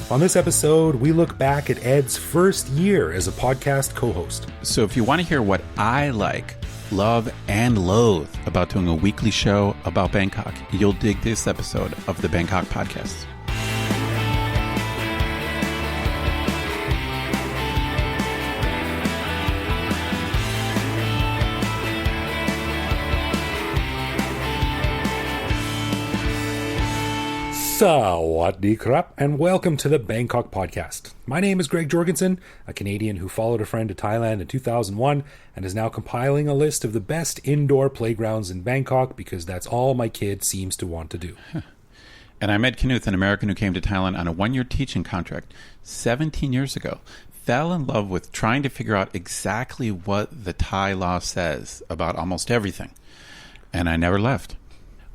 On this episode, we look back at Ed's first year as a podcast co-host. So if you want to hear what I like, love, and loathe about doing a weekly show about Bangkok, you'll dig this episode of the Bangkok Podcast. Sawadee krap, and welcome to the Bangkok Podcast. My name is Greg Jorgensen, a Canadian who followed a friend to Thailand in 2001 and is now compiling a list of the best indoor playgrounds in Bangkok because that's all my kid seems to want to do. And I'm Ed Knuth, an American who came to Thailand on a one-year teaching contract 17 years ago, fell in love with trying to figure out exactly what the Thai law says about almost everything, and I never left.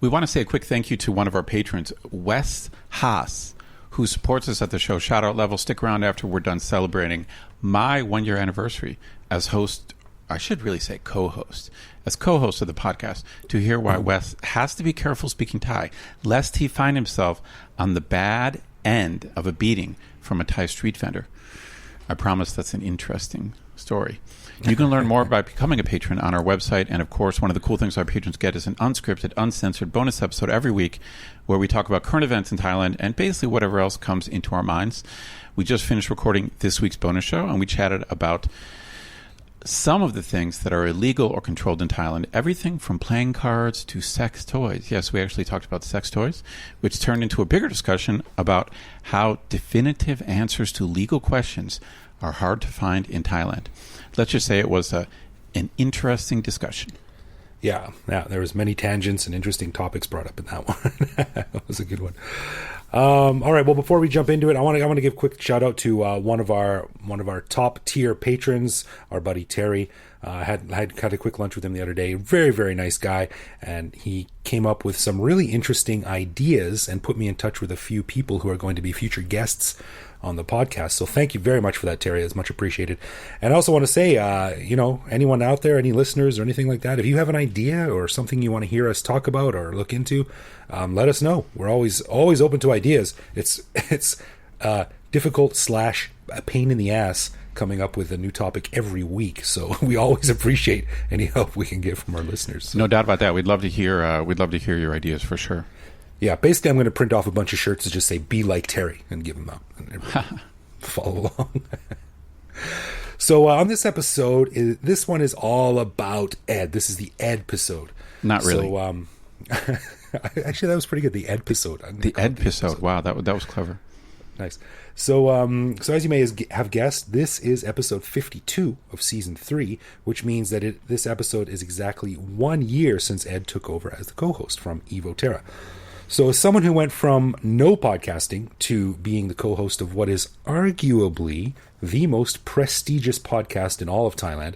We want to say a quick thank you to one of our patrons, Wes Haas, who supports us at the show shout out level. Stick around after we're done celebrating my one-year anniversary as host, I should really say co-host, as co-host of the podcast, to hear why Wes has to be careful speaking Thai, lest he find himself on the bad end of a beating from a Thai street vendor. I promise that's an interesting story. You can learn more by becoming a patron on our website. And, of course, one of the cool things our patrons get is an unscripted, uncensored bonus episode every week where we talk about current events in Thailand and basically whatever else comes into our minds. We just finished recording this week's bonus show, and we chatted about some of the things that are illegal or controlled in Thailand, everything from playing cards to sex toys. Yes, we actually talked about sex toys, which turned into a bigger discussion about how definitive answers to legal questions are hard to find in Thailand. Let's just say it was an interesting discussion. Yeah, there was many tangents and interesting topics brought up in that one. That was a good one. All right, well, before we jump into it, I want to give a quick shout out to one of our top tier patrons, our buddy Terry. I had a quick lunch with him the other day. Very, very nice guy, and he came up with some really interesting ideas and put me in touch with a few people who are going to be future guests on the podcast. So thank you very much for that, Terry. It's much appreciated. And I also want to say, anyone out there, any listeners or anything like that, if you have an idea or something you want to hear us talk about or look into, let us know. We're always open to ideas. It's difficult / a pain in the ass coming up with a new topic every week. So we always appreciate any help we can get from our listeners. So. No doubt about that. We'd love to hear your ideas for sure. Yeah, basically I'm going to print off a bunch of shirts that just say "Be like Terry" and give them out, and everyone follow along. So on this episode, this one is all about Ed. This is the Ed episode. Not really. So actually, that was pretty good. The Ed episode. The Ed episode. Wow, that was clever. Nice. So as you may have guessed, this is episode 52 of season 3, which means that this episode is exactly 1 year since Ed took over as the co-host from Evo Terra. So as someone who went from no podcasting to being the co-host of what is arguably the most prestigious podcast in all of Thailand,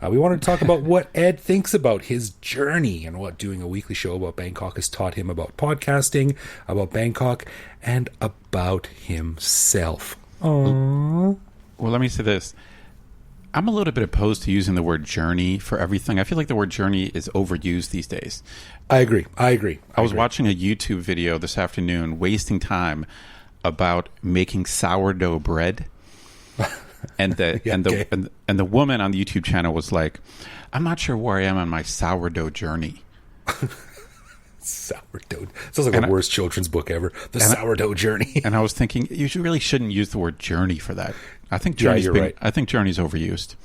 we wanted to talk about what Ed thinks about his journey and what doing a weekly show about Bangkok has taught him about podcasting, about Bangkok, and about himself. Aww. Well, let me say this. I'm a little bit opposed to using the word journey for everything. I feel like the word journey is overused these days. I agree. I was watching a YouTube video this afternoon, wasting time about making sourdough bread. And the woman on the YouTube channel was like, I'm not sure where I am on my sourdough journey. Sourdough. Sounds like the worst children's book ever. The Sourdough Journey. And I was thinking, you really shouldn't use the word journey for that. I think right. I think journey's overused.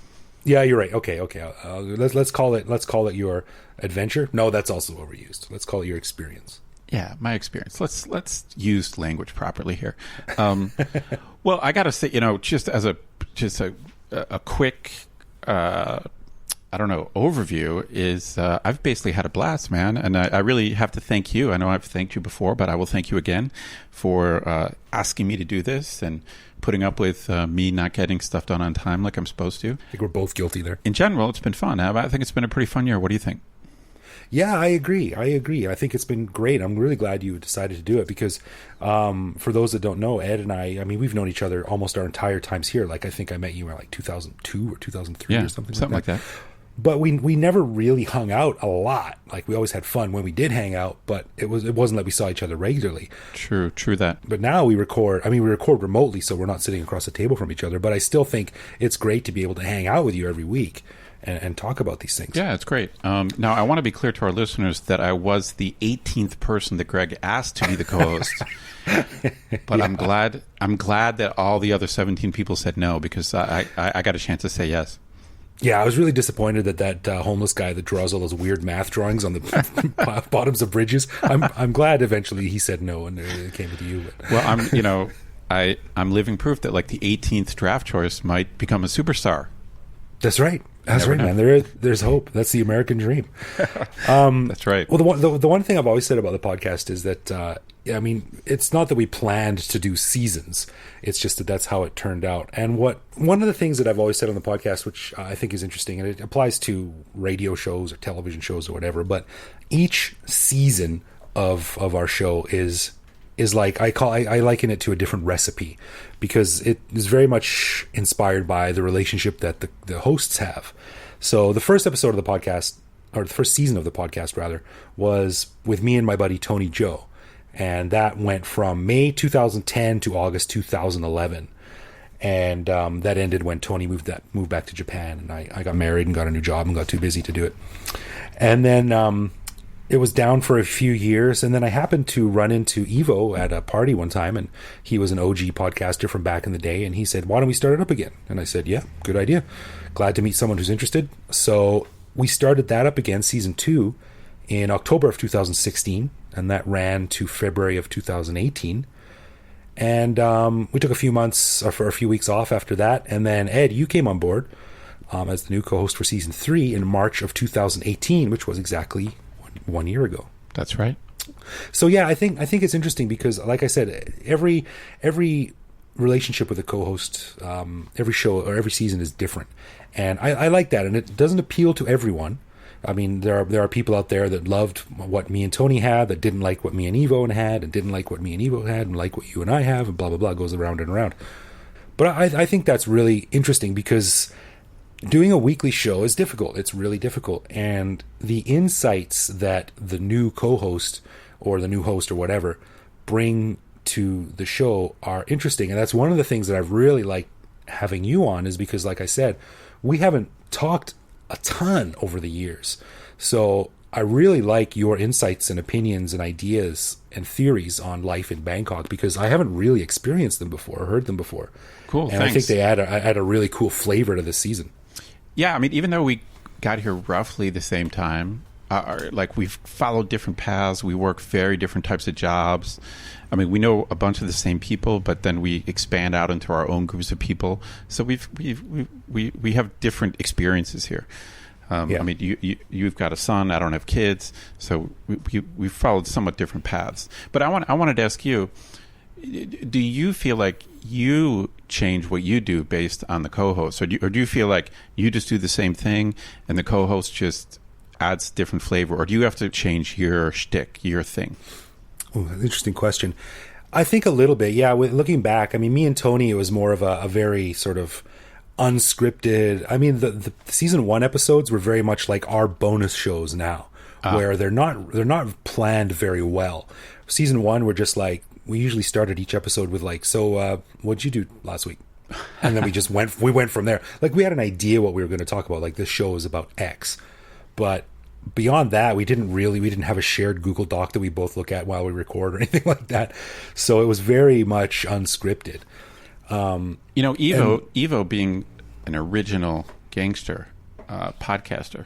Yeah, you're right. Okay. Let's call it your adventure. No, that's also overused. Let's call it your experience. Yeah, my experience. Let's use language properly here. Well, I got to say, just a quick overview is I've basically had a blast, man. And I really have to thank you. I know I've thanked you before, but I will thank you again for asking me to do this and putting up with me not getting stuff done on time like I'm supposed to. I think we're both guilty there. In general, it's been fun. I think it's been a pretty fun year. What do you think? Yeah, I agree. I think it's been great. I'm really glad you decided to do it because for those that don't know, Ed and I mean, we've known each other almost our entire times here. Like, I think I met you in like 2002 or 2003 or something like that. but we never really hung out a lot. Like, we always had fun when we did hang out, but it wasn't like we saw each other regularly. True that. But now we record remotely, so we're not sitting across the table from each other, but I still think it's great to be able to hang out with you every week and talk about these things. Yeah, it's great. Now, I want to be clear to our listeners that I was the 18th person that Greg asked to be the co-host. But yeah. I'm glad that all the other 17 people said no, because I got a chance to say yes. Yeah, I was really disappointed that homeless guy that draws all those weird math drawings on the bottoms of bridges. I'm glad eventually he said no and it came with you. But. Well, I'm living proof that like the 18th draft choice might become a superstar. That's right. That's right, man. There's hope. That's the American dream. That's right. Well, the one thing I've always said about the podcast is that, it's not that we planned to do seasons. It's just that that's how it turned out. And one of the things that I've always said on the podcast, which I think is interesting, and it applies to radio shows or television shows or whatever, but each season of our show is like, I liken it to a different recipe, because it is very much inspired by the relationship that the hosts have. So the first episode of the podcast, or the first season of the podcast rather, was with me and my buddy Tony Joh. And that went from May 2010 to August 2011. And that ended when Tony moved back to Japan, and I got married and got a new job and got too busy to do it. And then it was down for a few years, and then I happened to run into Evo at a party one time, and he was an OG podcaster from back in the day, and he said, "Why don't we start it up again?" And I said, "Yeah, good idea. Glad to meet someone who's interested." So we started that up again, season 2, in October of 2016, and that ran to February of 2018. And we took a few months or a few weeks off after that, and then Ed, you came on board as the new co-host for season 3 in March of 2018, which was exactly 1 year ago. That's right. So yeah, I think it's interesting because, like I said, every relationship with a co-host, every show or every season is different, and I like that, and it doesn't appeal to everyone. I mean, there are people out there that loved what me and Tony had, that didn't like what me and Evo had, and didn't like what me and Evo had, and like what you and I have, and blah blah blah, goes around and around. But I think that's really interesting because doing a weekly show is difficult. It's really difficult. And the insights that the new co-host or the new host or whatever bring to the show are interesting. And that's one of the things that I've really liked having you on, is because, like I said, we haven't talked a ton over the years. So I really like your insights and opinions and ideas and theories on life in Bangkok, because I haven't really experienced them before or heard them before. Cool. And thanks. I think they add a really cool flavor to this season. Yeah, I mean, even though we got here roughly the same time, like we've followed different paths, we work very different types of jobs. I mean, we know a bunch of the same people, but then we expand out into our own groups of people. So we have different experiences here. Yeah. I mean, you've got a son. I don't have kids, so we followed somewhat different paths. But I wanted to ask you: do you feel like you change what you do based on the co-host, or do you feel like you just do the same thing and the co-host just adds different flavor, or do you have to change your shtick, your thing? Oh, interesting question. I think a little bit, yeah. With looking back, I mean, me and Tony, it was more of a very sort of unscripted. I mean, the season 1 episodes were very much like our bonus shows now, where they're not planned very well. Season 1, we're just like, we usually started each episode with like, so what'd you do last week? And then we went from there. Like, we had an idea what we were going to talk about. Like, this show is about X, but beyond that, we didn't have a shared Google Doc that we both look at while we record or anything like that. So it was very much unscripted. Evo being an original gangster podcaster,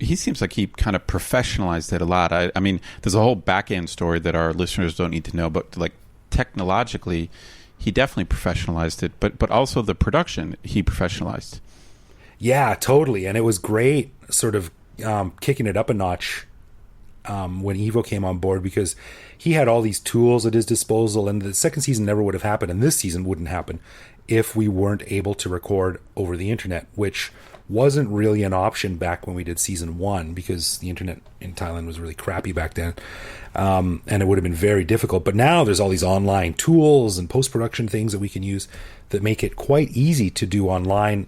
he seems like he kind of professionalized it a lot. I mean, there's a whole back end story that our listeners don't need to know, but like technologically, he definitely professionalized it. But also the production, he professionalized. Yeah, totally. And it was great, sort of kicking it up a notch when Evo came on board, because he had all these tools at his disposal, and the second season never would have happened, and this season wouldn't happen if we weren't able to record over the internet, which wasn't really an option back when we did season 1, because the internet in Thailand was really crappy back then, and it would have been very difficult. But now there's all these online tools and post-production things that we can use that make it quite easy to do online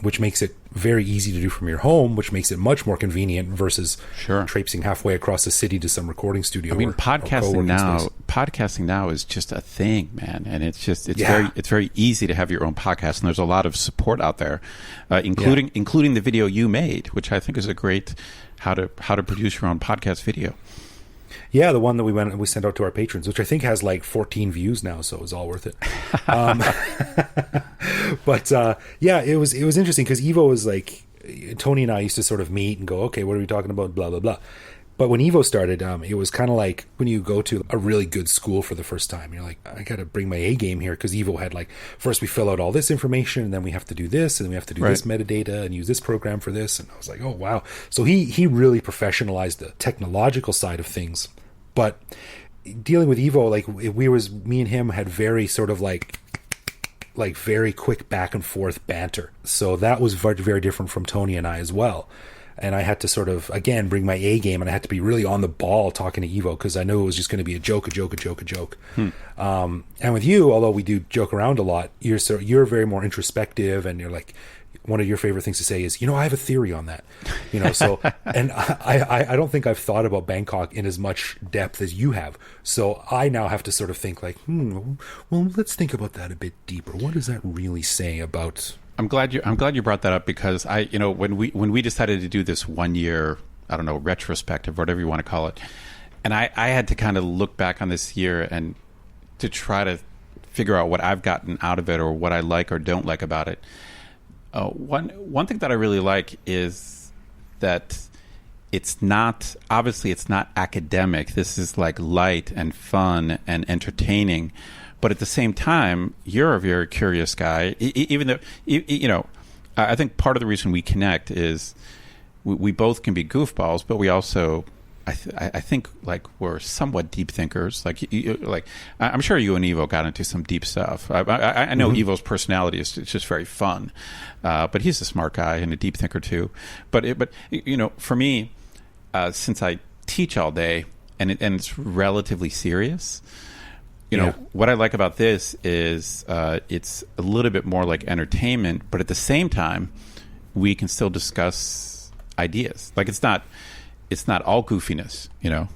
which makes it very easy to do from your home, which makes it much more convenient versus traipsing halfway across the city to some recording studio. I mean, or podcasting now is just a thing, man, and it's very easy to have your own podcast, and there's a lot of support out there, including the video you made, which I think is a great how to produce your own podcast video. Yeah, the one that we sent out to our patrons, which I think has like 14 views now, so it was all worth it. But it was interesting because Evo was like, Tony and I used to sort of meet and go, okay, what are we talking about? Blah blah blah. But when Evo started, it was kind of like when you go to a really good school for the first time. You're like, I got to bring my A game here, because Evo had like, first we fill out all this information, and then we have to do this, and then we have to do this metadata and use this program for this. And I was like, oh wow. So he really professionalized the technological side of things. But dealing with Evo, like me and him had very sort of like very quick back and forth banter. So that was very, very different from Tony and I as well. And I had to sort of, again, bring my A game, and I had to be really on the ball talking to Evo, because I knew it was just going to be a joke. And with you, although we do joke around a lot, you're very more introspective, and you're like, one of your favorite things to say is, I have a theory on that, so, and I don't think I've thought about Bangkok in as much depth as you have. So I now have to sort of think like, well, let's think about that a bit deeper. What does that really say about... I'm glad you brought that up, because when we decided to do this 1 year, I don't know, retrospective, whatever you want to call it, and I had to kind of look back on this year and to try to figure out what I've gotten out of it, or what I like or don't like about it. One thing that I really like is that it's not academic. This is like light and fun and entertaining. But at the same time, you're a very curious guy. Even though, I think part of the reason we connect is we both can be goofballs, but we also, I think, like, we're somewhat deep thinkers. Like I'm sure you and Evo got into some deep stuff. I know Evo's personality is just very fun, but he's a smart guy and a deep thinker too. But for me, since I teach all day and it's relatively serious. What I like about this is it's a little bit more like entertainment, but at the same time, we can still discuss ideas. Like, it's not all goofiness,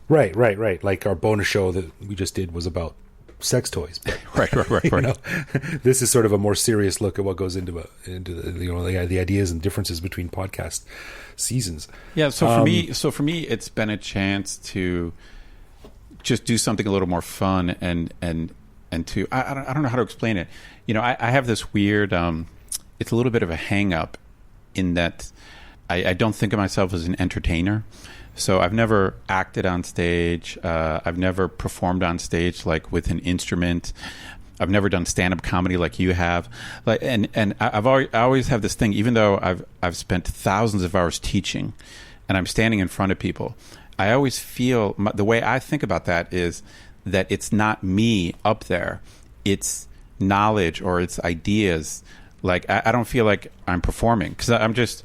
Right. Like our bonus show that we just did was about sex toys. But, right. This is sort of a more serious look at what goes into the ideas and differences between podcast seasons. Yeah. So for me, it's been a chance to just do something a little more fun and to I don't know how to explain it. I have this weird it's a little bit of a hang up in that I don't think of myself as an entertainer. So I've never acted on stage. I've never performed on stage like with an instrument. I've never done stand-up comedy like you have. Like and I always have this thing, even though I've spent thousands of hours teaching and I'm standing in front of people, I always feel the way I think about that is that it's not me up there. It's knowledge or it's ideas. Like I don't feel like I'm performing, because I'm just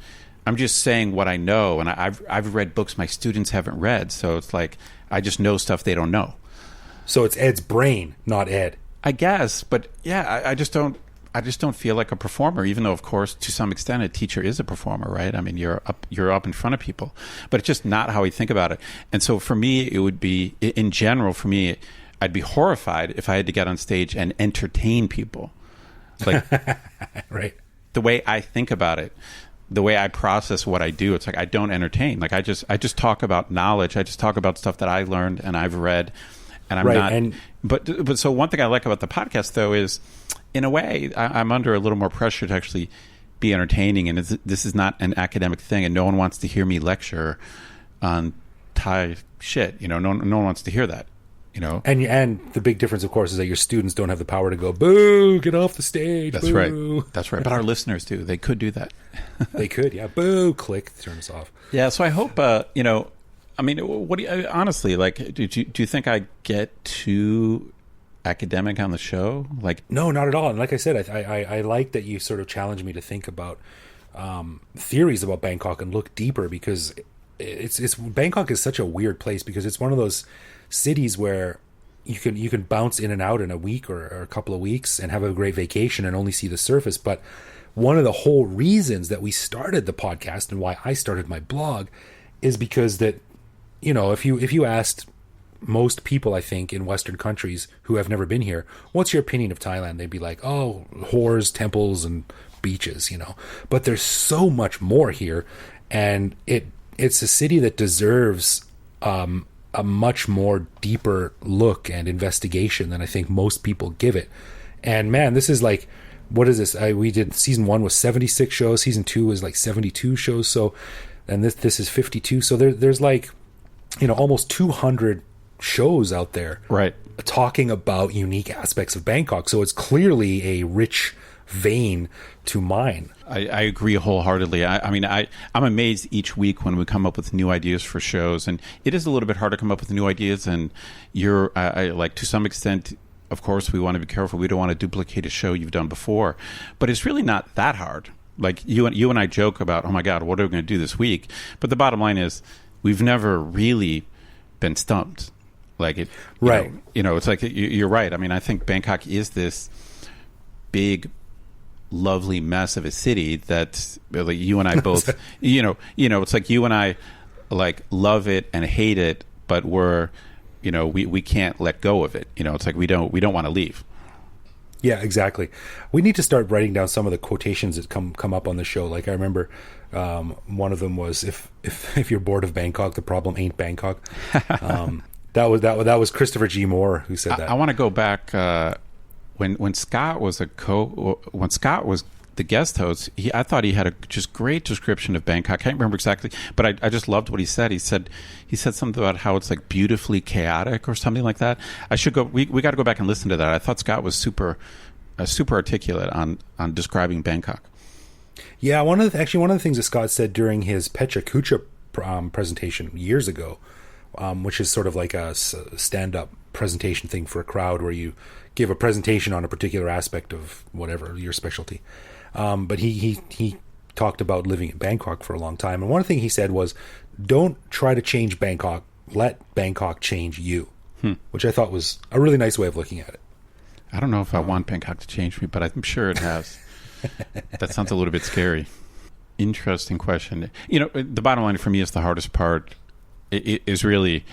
saying what I know, and I've read books my students haven't read. So it's like I just know stuff they don't know. So it's Ed's brain, not Ed. I guess, but yeah, I just don't feel like a performer, even though, of course, to some extent, a teacher is a performer, right? I mean, you're up in front of people, but it's just not how we think about it. And so for me, it would be, in general, for me, I'd be horrified if I had to get on stage and entertain people. Like, right. The way I think about it, the way I process what I do, it's like I don't entertain. Like I just talk about knowledge. I just talk about stuff that I learned and I've read, and I'm not. But so one thing I like about the podcast, though, is, in a way, I'm under a little more pressure to actually be entertaining, and this is not an academic thing, and no one wants to hear me lecture on Thai shit. No one wants to hear that. And the big difference, of course, is that your students don't have the power to go, boo, get off the stage. That's boo. Right. That's right. But our listeners do. They could do that. They could, yeah. Boo, click, turn us off. Yeah. So I hope, I mean, what do you, honestly, like, do you think I get too academic on the show? Like, no, not at all. And like I said, I like that you sort of challenge me to think about theories about Bangkok and look deeper, because it's Bangkok is such a weird place, because it's one of those cities where you can bounce in and out in a week or a couple of weeks and have a great vacation and only see the surface. But one of the whole reasons that we started the podcast and why I started my blog is because that, if you asked most people, I think, in Western countries who have never been here, what's your opinion of Thailand? They'd be like, oh, whores, temples, and beaches, But there's so much more here, and it's a city that deserves a much more deeper look and investigation than I think most people give it. And man, this is like, what is this? We did season 1 was 76 shows, season 2 is like 72 shows. So, and this is 52. So there's like, almost 200 shows out there, right, talking about unique aspects of Bangkok. So it's clearly a rich vein to mine. I agree wholeheartedly. I'm amazed each week when we come up with new ideas for shows, and it is a little bit hard to come up with new ideas. And like to some extent, of course, we want to be careful. We don't want to duplicate a show you've done before, but it's really not that hard. Like you and I joke about, oh my God, what are we going to do this week? But the bottom line is, we've never really been stumped. Like it, right? It's like you're right. I mean, I think Bangkok is this big, lovely mess of a city that like, you and I both, it's like you and I like love it and hate it, but we can't let go of it. It's like we don't want to leave. Yeah, exactly. We need to start writing down some of the quotations that come up on the show. Like I remember one of them was, if you're bored of Bangkok, the problem ain't Bangkok. That was Christopher G. Moore who said that. I want to go back when Scott was when Scott was the guest host. I thought he had a just great description of Bangkok. I can't remember exactly, but I just loved what he said. He said something about how it's like beautifully chaotic or something like that. I should go. We got to go back and listen to that. I thought Scott was super articulate on describing Bangkok. Yeah, one of the things that Scott said during his Pecha Kucha presentation years ago, which is sort of like a stand-up presentation thing for a crowd where you give a presentation on a particular aspect of whatever your specialty. But he talked about living in Bangkok for a long time. And one thing he said was, don't try to change Bangkok, let Bangkok change you, which I thought was a really nice way of looking at it. I don't know if I want Bangkok to change me, but I'm sure it has. That sounds a little bit scary. Interesting question. The bottom line for me is the hardest part is really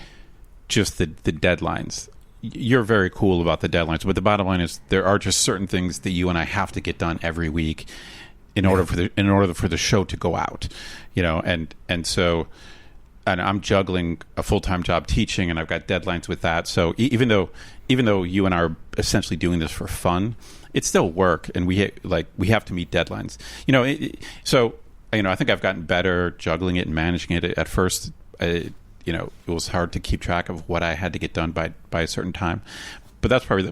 just the deadlines. You're very cool about the deadlines, but the bottom line is there are just certain things that you and I have to get done every week in order for the show to go out, and so I'm juggling a full-time job teaching, and I've got deadlines with that. So even though you and I are essentially doing this for fun, it's still work, and we have to meet deadlines. So I think I've gotten better juggling it and managing it. At first, it was hard to keep track of what I had to get done by a certain time, but that's probably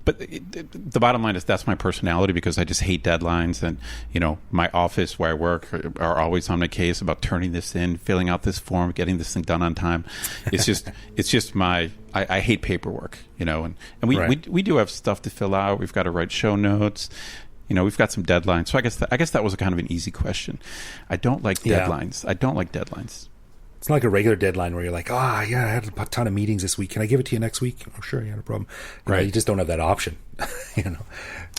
the bottom line is that's my personality, because I just hate deadlines, and my office where I work are always on my case about turning this in, filling out this form, getting this thing done on time. It's just I hate paperwork, and we do have stuff to fill out. We've got to write show notes. We've got some deadlines. So I guess that was a kind of an easy question. I don't like deadlines. I don't like deadlines. It's not like a regular deadline where you're like, I had a ton of meetings this week. Can I give it to you next week? Oh, sure, no problem. You just don't have that option.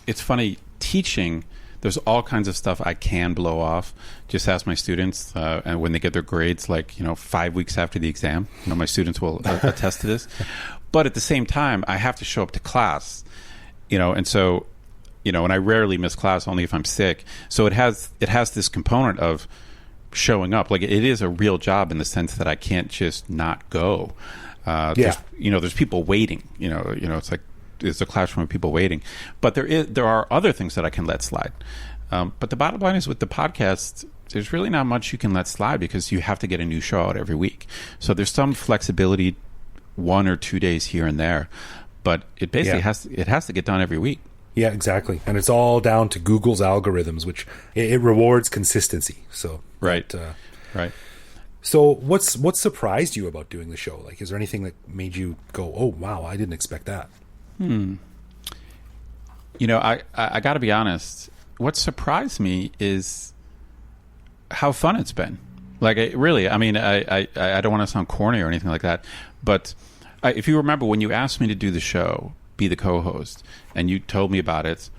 It's funny, teaching, there's all kinds of stuff I can blow off. Just ask my students, and when they get their grades, 5 weeks after the exam, my students will attest to this. But at the same time, I have to show up to class, and so, and I rarely miss class, only if I'm sick. So it has this component of showing up. Like, it is a real job in the sense that I can't just not go. There's people waiting. It's like it's a classroom of people waiting. But there are other things that I can let slide. But the bottom line is, with the podcast, there's really not much you can let slide, because you have to get a new show out every week. So there's some flexibility, 1 or 2 days here and there, but it basically has to get done every week. Yeah, exactly. And it's all down to Google's algorithms, which it rewards consistency. So right. So what's surprised you about doing the show? Like, is there anything that made you go, "Oh, wow, I didn't expect that"? I got to be honest. What surprised me is how fun it's been. Like, I don't want to sound corny or anything like that, but if you remember when you asked me to do the show, be the co-host, and you told me about it,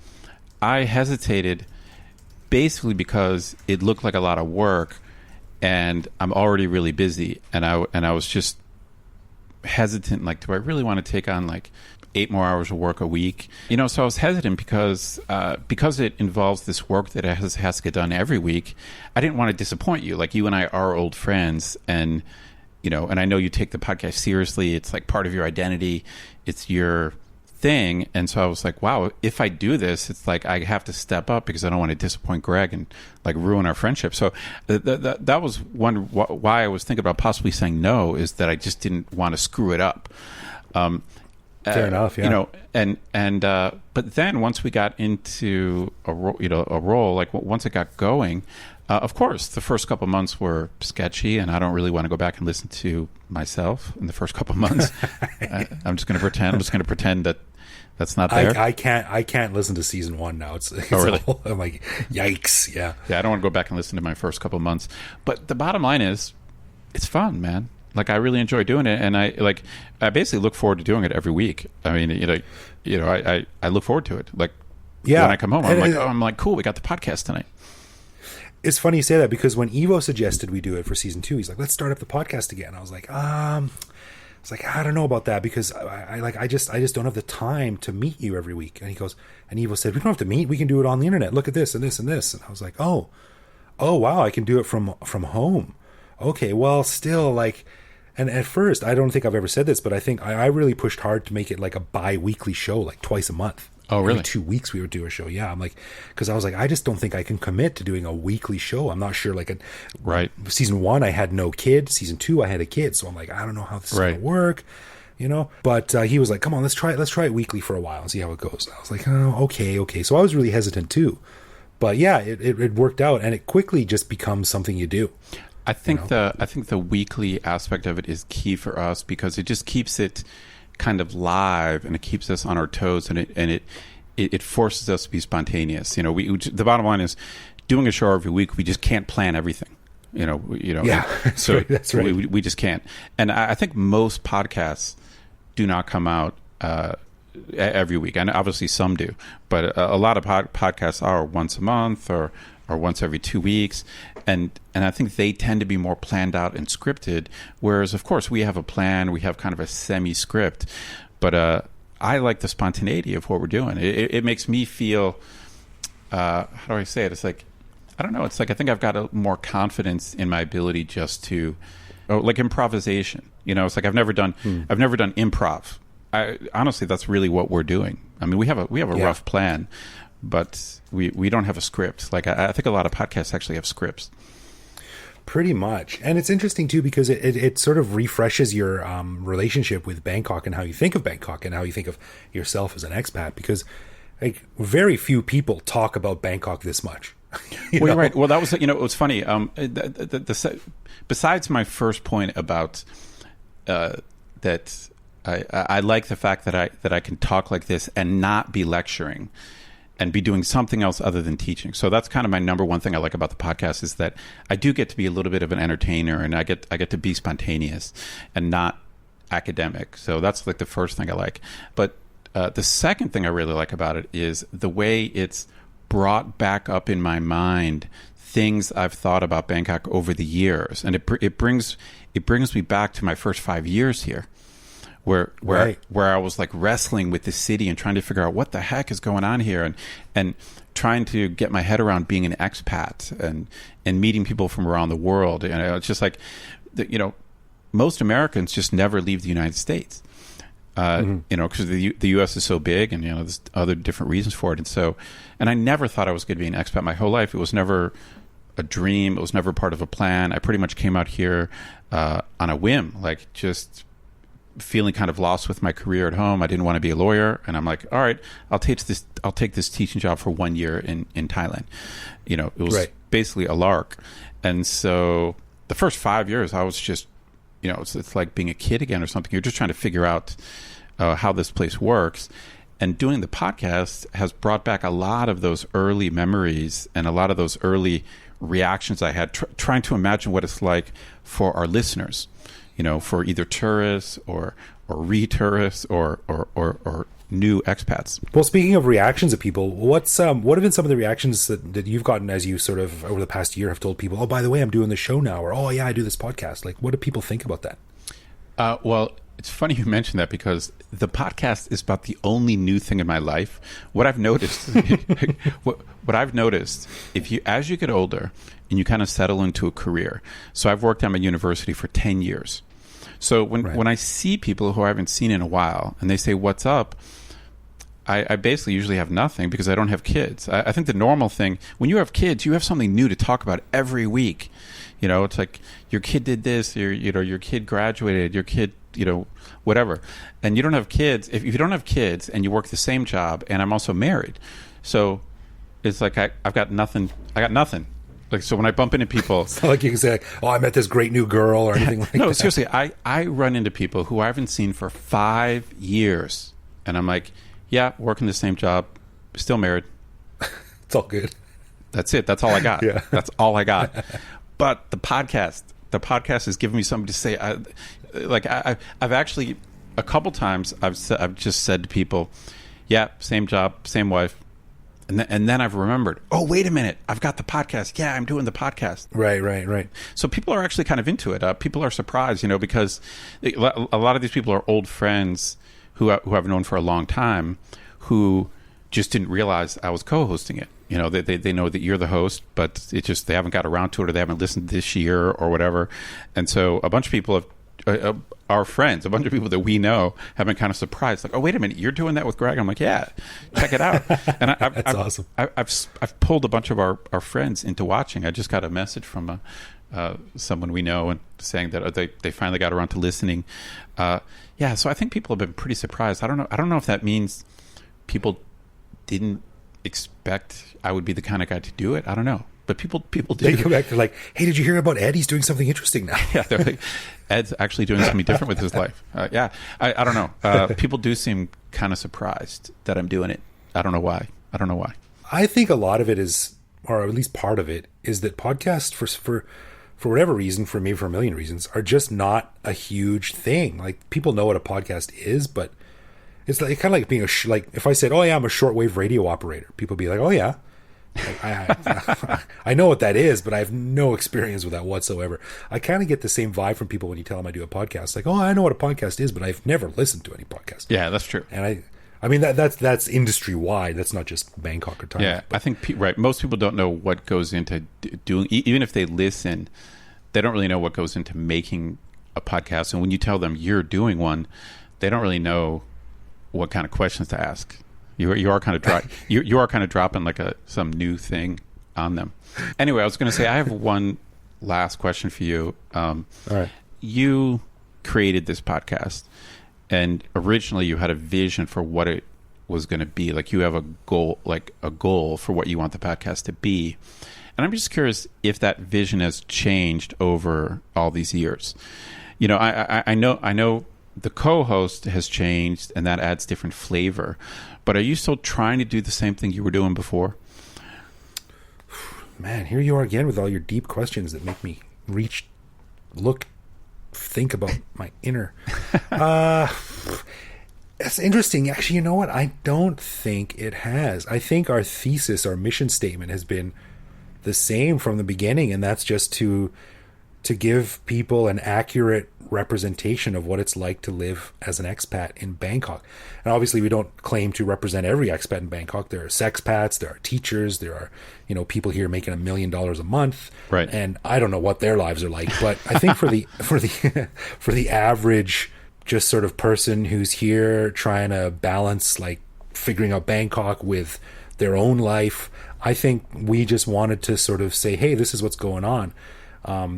I hesitated basically because it looked like a lot of work, and I'm already really busy, and I was just hesitant. Like, do I really want to take on like 8 more hours of work a week? So I was hesitant because it involves this work that has to get done every week. I didn't want to disappoint you. Like, you and I are old friends, and and I know you take the podcast seriously. It's like part of your identity. It's your thing. And so I was like, wow, if I do this, it's like I have to step up because I don't want to disappoint Greg and like ruin our friendship. So that was why I was thinking about possibly saying no, is that I just didn't want to screw it up. Fair enough, yeah. But then once we got into a role, like once it got going, of course, the first couple of months were sketchy, and I don't really want to go back and listen to myself in the first couple of months. I'm just going to pretend that that's not there. I can't listen to season 1 now. It's really? I'm like, yikes, yeah. Yeah, I don't want to go back and listen to my first couple of months. But the bottom line is, it's fun, man. Like, I really enjoy doing it, and I basically look forward to doing it every week. I mean, I look forward to it. Like, when I come home, I'm like, cool, we got the podcast tonight. It's funny you say that, because when Evo suggested we do it for season 2, he's like, let's start up the podcast again. I was like, I don't know about that, because I just don't have the time to meet you every week. And Evo said, we don't have to meet. We can do it on the internet. Look at this and this and this. And I was like, oh wow, I can do it from home. Okay, well, still, like, and at first, I don't think I've ever said this, but I think I really pushed hard to make it like a bi-weekly show, like twice a month. Oh, really? Every 2 weeks we would do a show. Yeah, I'm like, because I was like, I just don't think I can commit to doing a weekly show. I'm not sure. Like, right. Season 1, I had no kid. Season 2, I had a kid. So I'm like, I don't know how this is going to work, But he was like, come on, let's try it weekly for a while and see how it goes. And I was like, oh, okay. So I was really hesitant too. But yeah, it worked out, and it quickly just becomes something you do. I think the weekly aspect of it is key for us, because it just keeps it kind of live, and it keeps us on our toes, and it forces us to be spontaneous. The bottom line is, doing a show every week, we just can't plan everything. Yeah, so that's right. We just can't. And I think most podcasts do not come out every week, and obviously some do, but a lot of podcasts are once a month or once every 2 weeks, and I think they tend to be more planned out and scripted, whereas of course we have a plan, we have kind of a semi-script, but I like the spontaneity of what we're doing. It makes me feel, how do I say it? It's like, I don't know, it's like I think I've got more confidence in my ability just to, like improvisation. It's like I've never done improv. Honestly, that's really what we're doing. I mean, we have a rough plan, but we don't have a script. Like I think a lot of podcasts actually have scripts. Pretty much. And it's interesting too, because it sort of refreshes your relationship with Bangkok, and how you think of Bangkok, and how you think of yourself as an expat, because like very few people talk about Bangkok this much. You're right. Well, that was, it was funny. Besides my first point about that I like the fact that I can talk like this and not be lecturing, and be doing something else other than teaching. So that's kind of my number one thing I like about the podcast, is that I do get to be a little bit of an entertainer, and I get to be spontaneous and not academic. So that's like the first thing I like. But the second thing I really like about it is the way it's brought back up in my mind things I've thought about Bangkok over the years, and it brings me back to my first 5 years here, where I was like wrestling with the city and trying to figure out what the heck is going on here, and trying to get my head around being an expat and meeting people from around the world. And it's just like, most Americans just never leave the United States, because the U.S. is so big, and there's other different reasons for it. And I never thought I was going to be an expat my whole life. It was never a dream. It was never part of a plan. I pretty much came out here on a whim, like just feeling kind of lost with my career at home. I didn't want to be a lawyer, and I'm like, all right, I'll take this teaching job for 1 year in Thailand. It was basically a lark. And so the first 5 years I was just, it's like being a kid again or something. You're just trying to figure out how this place works. And doing the podcast has brought back a lot of those early memories and a lot of those early reactions I had, trying to imagine what it's like for our listeners. for either tourists or re-tourists or new expats. Well, speaking of reactions of people, what have been some of the reactions that you've gotten as you sort of over the past year have told people, oh, by the way, I'm doing this show now, or oh yeah, I do this podcast? Like, what do people think about that? Well, it's funny you mentioned that, because the podcast is about the only new thing in my life. What I've noticed, as you get older and you kind of settle into a career. So I've worked at my university for 10 years. So when I see people who I haven't seen in a while and they say, what's up? I basically usually have nothing, because I don't have kids. I think the normal thing, when you have kids, you have something new to talk about every week. It's like your kid did this, your kid graduated, your kid, whatever. And you don't have kids. If you don't have kids and you work the same job, and I'm also married, so it's like I've got nothing. I got nothing. Like, so when I bump into people, it's not like you can say, oh, I met this great new girl or anything like that. No, seriously, I run into people who I haven't seen for 5 years, and I'm like, yeah, working the same job, still married. It's all good. That's it. That's all I got. Yeah. That's all I got. But the podcast has given me something to say. I've actually, a couple times, I've just said to people, yeah, same job, same wife. And then I've remembered, oh, wait a minute, I've got the podcast. Yeah, I'm doing the podcast. Right. So people are actually kind of into it. People are surprised, because a lot of these people are old friends who I've known for a long time, who just didn't realize I was co-hosting it. They know that you're the host, but it's just they haven't got around to it, or they haven't listened this year or whatever. And so a bunch of people our friends, a bunch of people that we know, have been kind of surprised. Like, oh, wait a minute, you're doing that with Greg? I'm like, yeah, check it out. And That's awesome. I've pulled a bunch of our friends into watching. I just got a message from someone we know and saying that they finally got around to listening. Yeah, so I think people have been pretty surprised. I don't know if that means people didn't expect I would be the kind of guy to do it. I don't know. But people do. They go back to like, hey, did you hear about Ed? He's doing something interesting now. Yeah, they're like, Ed's actually doing something different with his life. Yeah, I don't know. People do seem kind of surprised that I'm doing it. I don't know why. I think a lot of it is, or at least part of it, is that podcasts, for whatever reason, for me, for a million reasons, are just not a huge thing. Like, people know what a podcast is, but it's like kind of like being like if I said, oh yeah, I'm a shortwave radio operator, people would be like, oh yeah. Like, I know what that is, but I have no experience with that whatsoever. I kind of get the same vibe from people when you tell them I do a podcast. Like, oh, I know what a podcast is, but I've never listened to any podcast. Yeah, that's true. And I mean that's industry wide. That's not just Bangkok or Thailand. Yeah, I think right. Most people don't know what goes into doing. Even if they listen, they don't really know what goes into making a podcast. And when you tell them you're doing one, they don't really know what kind of questions to ask. You are kind of you are kind of dropping like some new thing on them. Anyway, I was going to say I have one last question for you. All right. You created this podcast, and originally you had a vision for what it was going to be. Like, you have a goal for what you want the podcast to be. And I'm just curious if that vision has changed over all these years. I know the co-host has changed, and that adds different flavor. But are you still trying to do the same thing you were doing before? Man, here you are again with all your deep questions that make me think about my inner. That's interesting. Actually, you know what? I don't think it has. I think our thesis, our mission statement has been the same from the beginning, and that's just to give people an accurate representation of what it's like to live as an expat in Bangkok. And obviously we don't claim to represent every expat in Bangkok. There are sexpats, there are teachers, there are, people here making $1 million a month. Right. And I don't know what their lives are like, but I think for the average just sort of person who's here trying to balance like figuring out Bangkok with their own life, I think we just wanted to sort of say, hey, this is what's going on.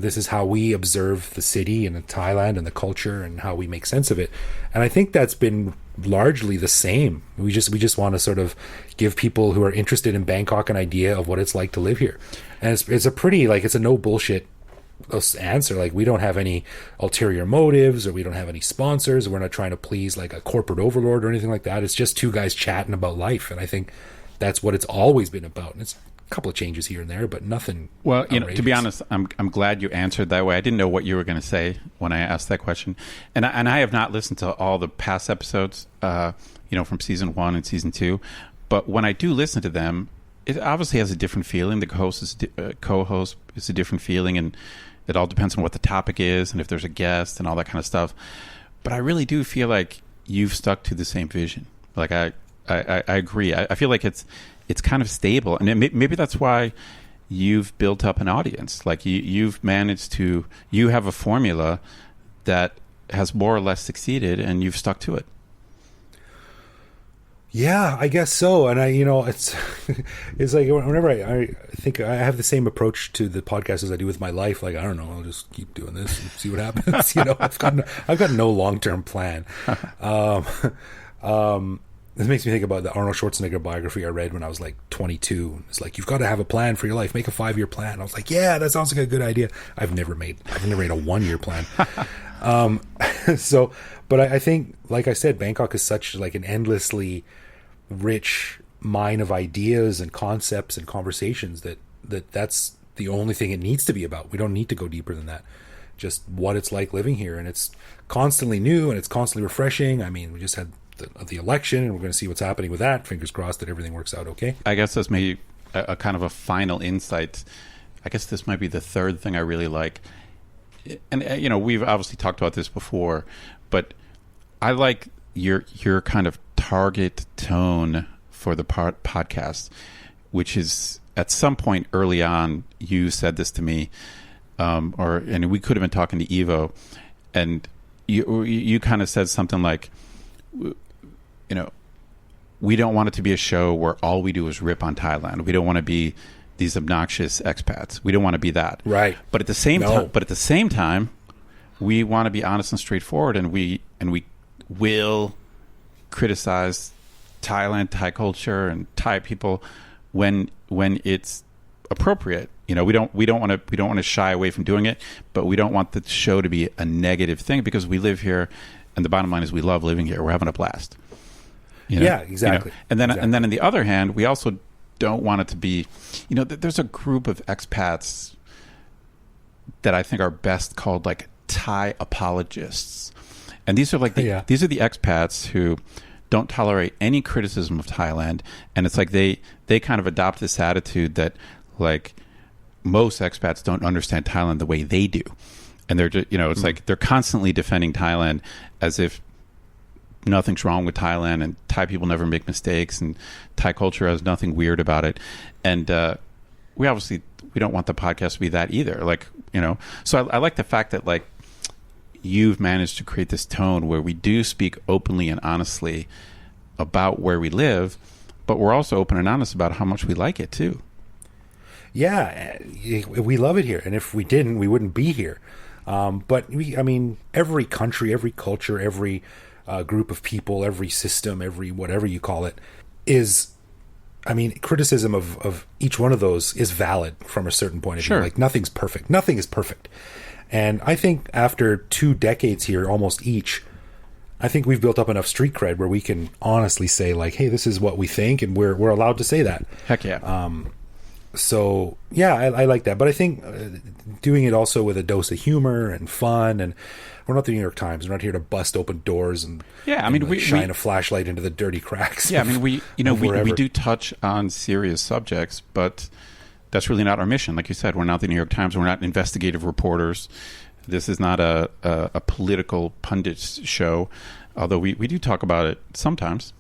This is how we observe the city and Thailand and the culture and how we make sense of it. And I think that's been largely the same. We just want to sort of give people who are interested in Bangkok an idea of what it's like to live here. And it's a pretty, like, it's a no bullshit answer. Like, we don't have any ulterior motives, or we don't have any sponsors. We're not trying to please like a corporate overlord or anything like that. It's just two guys chatting about life. And I think that's what it's always been about. And it's couple of changes here and there, but nothing. Well, to be honest, I'm glad you answered that way. I didn't know what you were going to say when I asked that question, and I have not listened to all the past episodes, from season 1 and season 2. But when I do listen to them, it obviously has a different feeling. The co-host is a different feeling, and it all depends on what the topic is and if there's a guest and all that kind of stuff. But I really do feel like you've stuck to the same vision. Like I agree. I feel like it's kind of stable, and maybe that's why you've built up an audience. Like you have a formula that has more or less succeeded, and you've stuck to it. Yeah, I guess so. And it's it's like whenever I think I have the same approach to the podcast as I do with my life. Like, I don't know, I'll just keep doing this and see what happens. I've got no long-term plan. This makes me think about the Arnold Schwarzenegger biography I read when I was like 22. It's like, you've got to have a plan for your life. Make a 5-year plan. I was like, yeah, that sounds like a good idea. I've never made a 1-year plan. But I think, like I said, Bangkok is such like an endlessly rich mine of ideas and concepts and conversations that's the only thing it needs to be about. We don't need to go deeper than that. Just what it's like living here, and it's constantly new and it's constantly refreshing. I mean, we just had the election, and we're going to see what's happening with that. Fingers crossed that everything works out okay. I guess that's maybe a kind of a final insight. I guess this might be the third thing I really like. And we've obviously talked about this before, but I like your kind of target tone for the podcast, which is, at some point early on, you said this to me, and we could have been talking to Evo, and you kind of said something like, we don't want it to be a show where all we do is rip on Thailand. We don't want to be these obnoxious expats. We don't want to be that. Right. But at the same time, we want to be honest and straightforward, and we will criticize Thailand, Thai culture, and Thai people when it's appropriate. We don't want to shy away from doing it, but we don't want the show to be a negative thing, because we live here, and the bottom line is we love living here. We're having a blast. Yeah, exactly. And then on the other hand, we also don't want it to be, there's a group of expats that I think are best called like Thai apologists. And these are like these are the expats who don't tolerate any criticism of Thailand, and it's like they kind of adopt this attitude that like most expats don't understand Thailand the way they do. And they're just, it's like they're constantly defending Thailand as if nothing's wrong with Thailand, and Thai people never make mistakes, and Thai culture has nothing weird about it. And we don't want the podcast to be that either. Like, so I like the fact that like you've managed to create this tone where we do speak openly and honestly about where we live, but we're also open and honest about how much we like it too. Yeah, we love it here, and if we didn't, we wouldn't be here. But every country, every culture, every group of people, every system, every whatever you call it, is, criticism of each one of those is valid from a certain point of view. Like, nothing's perfect. Nothing is perfect. And I think after 2 decades here, almost each, I think we've built up enough street cred where we can honestly say, like, hey, this is what we think, and we're allowed to say that. Heck yeah. So, yeah, I like that. But I think doing it also with a dose of humor and fun, and we're not the New York Times. We're not here to bust open doors and we shine a flashlight into the dirty cracks. Yeah, we do touch on serious subjects, but that's really not our mission. Like you said, we're not the New York Times. We're not investigative reporters. This is not a political pundit show, although we do talk about it sometimes.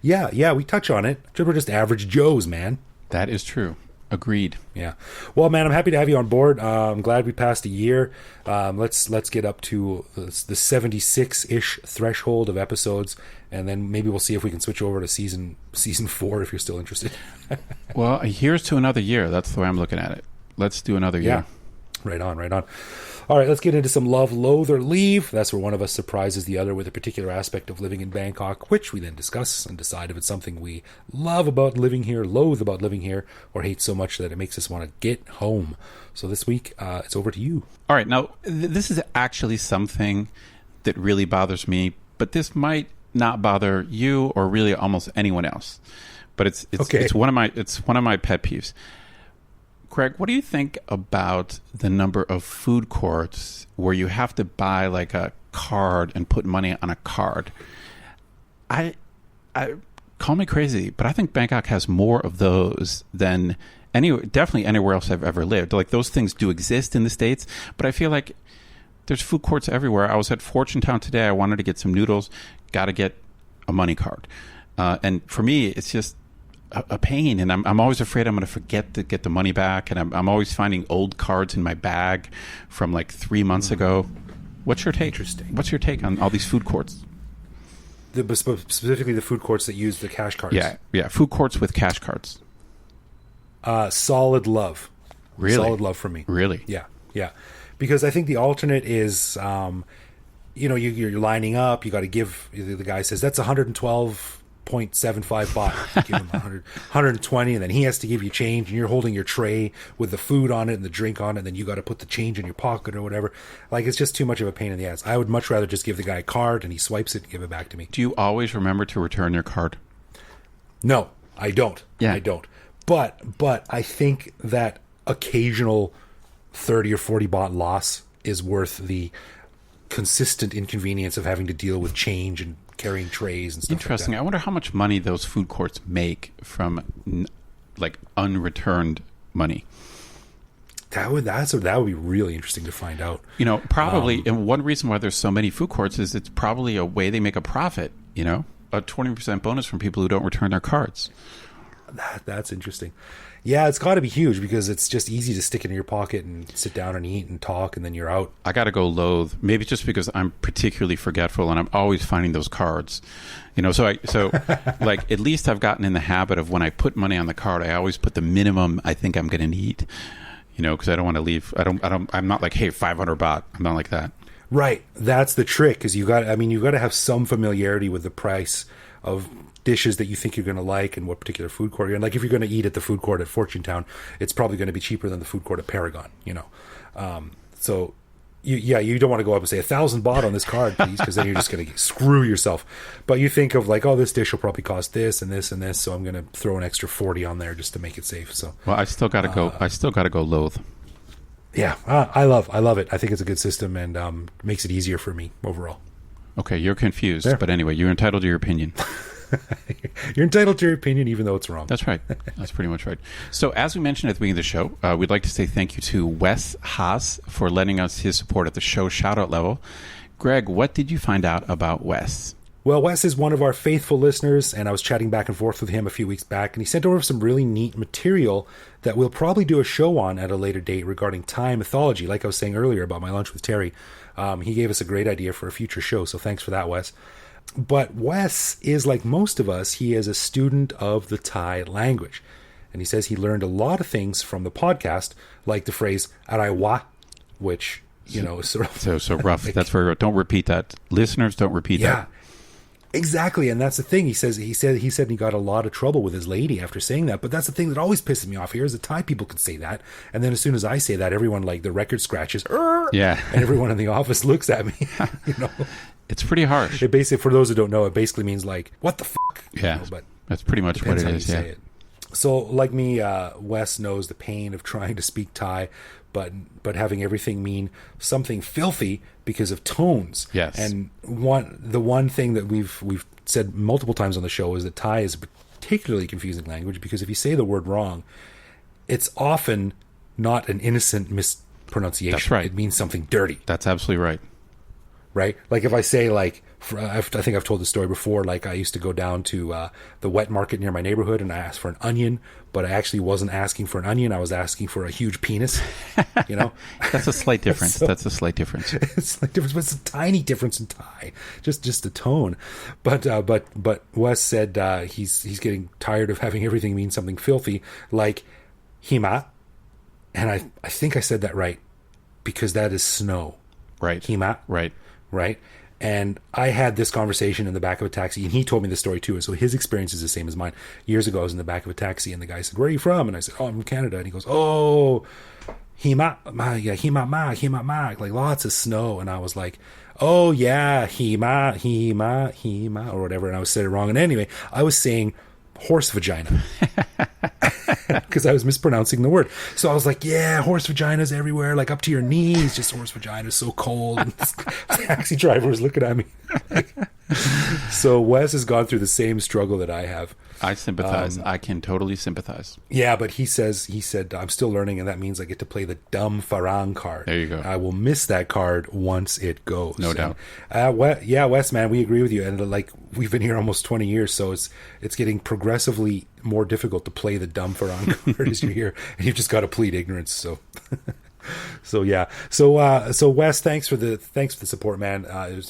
Yeah, we touch on it. We're just average Joes, man. That is true. Agreed. Yeah. Well, man, I'm happy to have you on board. I'm glad we passed a year. Let's get up to the 76-ish threshold of episodes, and then maybe we'll see if we can switch over to season 4 if you're still interested. Well, here's to another year. That's the way I'm looking at it. Let's do another year. Yeah. Right on. All right, let's get into some love, loathe, or leave. That's where one of us surprises the other with a particular aspect of living in Bangkok, which we then discuss and decide if it's something we love about living here, loathe about living here, or hate so much that it makes us want to get home. So this week, it's over to you. All right, now, this is actually something that really bothers me, but this might not bother you or really almost anyone else. but it's Okay. it's one of my pet peeves. Greg, what do you think about the number of food courts where you have to buy like a card and put money on a card? I call me crazy, but I think Bangkok has more of those than definitely anywhere else I've ever lived. Like, those things do exist in the States, but I feel like there's food courts everywhere. I was at Fortune Town today. I wanted to get some noodles. Got to get a money card. And for me, it's just a pain. And I'm always afraid I'm going to forget to get the money back. And I'm always finding old cards in my bag from like 3 months ago. What's your take? Interesting. What's your take on all these food courts? Specifically the food courts that use the cash cards. Yeah. Food courts with cash cards. Solid love. Really? Solid love for me. Really? Yeah. Because I think the alternate is, you're lining up. You got to give. The guy says that's 112.75 baht. You give him 120, and then he has to give you change. And you're holding your tray with the food on it and the drink on it. And then you got to put the change in your pocket or whatever. Like, it's just too much of a pain in the ass. I would much rather just give the guy a card and he swipes it and give it back to me. Do you always remember to return your card? No, I don't. Yeah. I don't. But I think that occasional 30 or 40 baht loss is worth the consistent inconvenience of having to deal with change and carrying trays and stuff. Interesting. Like that. I wonder how much money those food courts make from like unreturned money. That would be really interesting to find out. Probably, and one reason why there's so many food courts is it's probably a way they make a profit. A 20% bonus from people who don't return their cards. That's interesting. Yeah, it's got to be huge because it's just easy to stick it in your pocket and sit down and eat and talk, and then you're out. I got to go loathe. Maybe just because I'm particularly forgetful and I'm always finding those cards. So like, at least I've gotten in the habit of when I put money on the card, I always put the minimum I think I'm going to need. Because I don't want to leave. I'm not like, hey, 500 baht. I'm not like that. Right. That's the trick, is you got to have some familiarity with the price of dishes that you think you're going to like and what particular food court you're in. Like, if you're going to eat at the food court at Fortune Town, it's probably going to be cheaper than the food court at Paragon, So you don't want to go up and say 1,000 baht on this card, please, because then you're just going to screw yourself. But you think of like, oh, this dish will probably cost this and this and this, so I'm going to throw an extra 40 on there just to make it safe. So, well, I still got to go. I still got to go loathe. Yeah, I love it. I think it's a good system and makes it easier for me overall. Okay, you're confused, but anyway, you're entitled to your opinion. You're entitled to your opinion, even though it's wrong. That's right. That's pretty much right. So, as we mentioned at the beginning of the show, we'd like to say thank you to Wes Haas for lending us his support at the show shout-out level. Greg, what did you find out about Wes? Well, Wes is one of our faithful listeners, and I was chatting back and forth with him a few weeks back, and he sent over some really neat material that we'll probably do a show on at a later date regarding Thai mythology. Like I was saying earlier about my lunch with Terry, he gave us a great idea for a future show, so thanks for that, Wes. But Wes is like most of us. He is a student of the Thai language. And he says he learned a lot of things from the podcast, like the phrase "arai wa," which, is sort of... So rough. Like, that's very rough. Don't repeat that. Listeners, don't repeat that. Yeah, exactly. And that's the thing. He said he got a lot of trouble with his lady after saying that. But that's the thing that always pisses me off here is that Thai people could say that. And then as soon as I say that, everyone, like, the record scratches. Yeah. And everyone in the office looks at me, It's pretty harsh. It basically, for those who don't know, it basically means like, what the fuck? Yeah, but that's pretty much what it is. Yeah. It. So, like me, Wes knows the pain of trying to speak Thai, but having everything mean something filthy because of tones. Yes. And the one thing that we've said multiple times on the show is that Thai is a particularly confusing language because if you say the word wrong, it's often not an innocent mispronunciation. That's right. It means something dirty. That's absolutely right. Right? Like if I say like, I think I've told the story before, like I used to go down to the wet market near my neighborhood and I asked for an onion, but I actually wasn't asking for an onion. I was asking for a huge penis, That's a slight difference. That's a slight difference. It's a slight difference, but it's a tiny difference in Thai, just the tone. But Wes said he's getting tired of having everything mean something filthy, like hima, and I think I said that right, because that is snow. Right. Hima. Right. Right. And I had this conversation in the back of a taxi, and he told me the story too. And so his experience is the same as mine. Years ago, I was in the back of a taxi, and the guy said, "Where are you from?" And I said, "Oh, I'm from Canada." And he goes, "Oh, hima ma, like lots of snow." And I was like, "Oh yeah, hima, or whatever." And I was saying it wrong. And anyway, I was saying horse vagina. Because I was mispronouncing the word. So I was like, yeah, horse vaginas everywhere, like up to your knees, just horse vaginas, so cold. And this taxi driver was looking at me. So Wes has gone through the same struggle that I have. I sympathize. I can totally sympathize. Yeah, but he said, I'm still learning, and that means I get to play the dumb farang card. There you go. I will miss that card once it goes. No doubt. Yeah, Wes, man, we agree with you. And like, we've been here almost 20 years, so it's getting progressively more difficult to play the dumb farang card as you're here, and you've just got to plead ignorance. So, so yeah. So Wes, thanks for the support, man.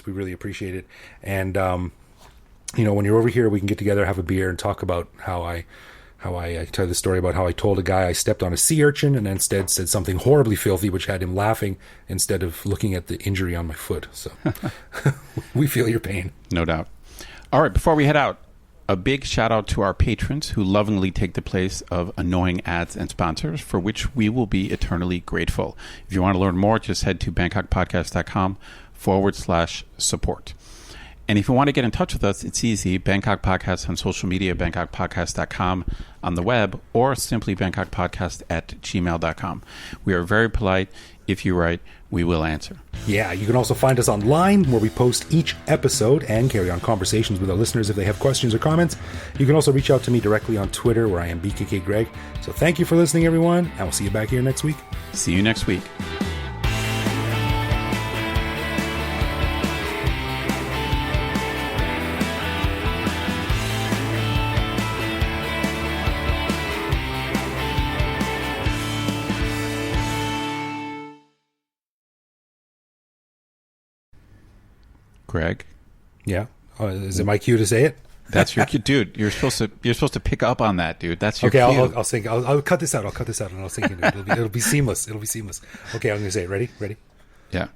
We really appreciate it. And when you're over here, we can get together, have a beer, and talk about how I tell the story about how I told a guy I stepped on a sea urchin and instead said something horribly filthy, which had him laughing instead of looking at the injury on my foot. So we feel your pain. No doubt. All right, before we head out, a big shout out to our patrons who lovingly take the place of annoying ads and sponsors, for which we will be eternally grateful. If you want to learn more, just head to bangkokpodcast.com/support. And if you want to get in touch with us, it's easy. Bangkok Podcast on social media, bangkokpodcast.com on the web, or simply bangkokpodcast@gmail.com. We are very polite. If you write, we will answer. Yeah, you can also find us online where we post each episode and carry on conversations with our listeners if they have questions or comments. You can also reach out to me directly on Twitter where I am BKK Greg. So thank you for listening, everyone, and we'll see you back here next week. See you next week. Greg? Yeah. Is it my cue to say it? That's your cue, dude. You're supposed to pick up on that, dude. That's your cue. Okay, I'll sing. I'll cut this out. And I'll sing it. It'll be seamless. Okay, I'm gonna say it. Ready? Yeah.